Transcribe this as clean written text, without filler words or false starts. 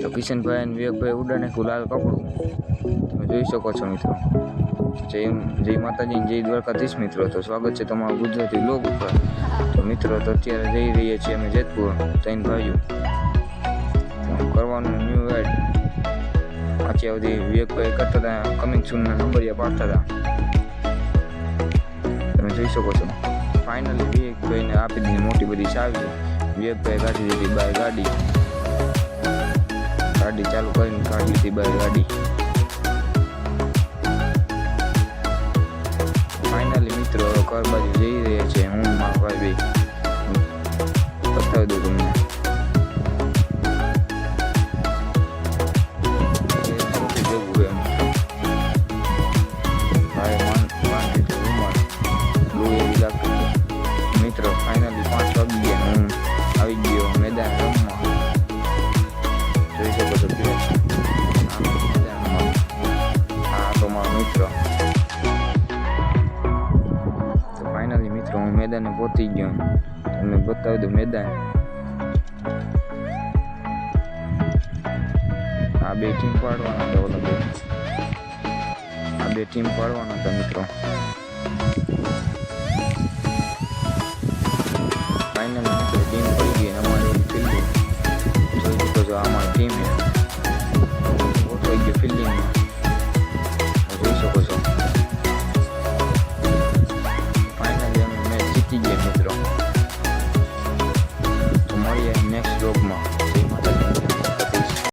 તો કિશનભાઈ અને વિવેકભાઈ ઉડાને લાલ કપડું તમે જોઈ શકો છો મિત્રો। જય માતાજી, જય દ્વારકાધીશ મિત્રો। તો સ્વાગત છે તમારું ગુજરાતી બ્લોગ ઉપર। તો મિત્રો તો અત્યારે જઈ રહીએ છીએ અમે જેતપુર, ત્રણ ભાઈઓ કરવાનું ન્યૂ એડ પાછી આવતી વિવેકભાઈ કરતા હતા, કમિંગ સૂનના નંબરિયા પાડતા હતા, તમે જોઈ શકો છો। ફાઇનલી વિવેકભાઈને આપી દીધી મોટી બધી ચાવી, વિવેકભાઈ કાઢી દીધી બહાર ગાડી ચાલુ કરીને કાઢી લીધી બહાર ગાડી। ફાઇનલી મિત્રો ઘર બાજુ જઈ રહ્યા છે, હું મારા ભાઈ બતાવી દઉં તમને। મિત્રો ફાઇનલી 5 વાગી ગયા, હું આવી ગયો મેદાન રમવા, જોઈ શકો છો આ તો મારો મિત્ર। તો ફાઇનલી મિત્રો હું મેદાને પહોંચી ગયો, તમને બતાવી દઉં મેદાન। આ બે ટીમ પાડવાના હતા, મિત્રો।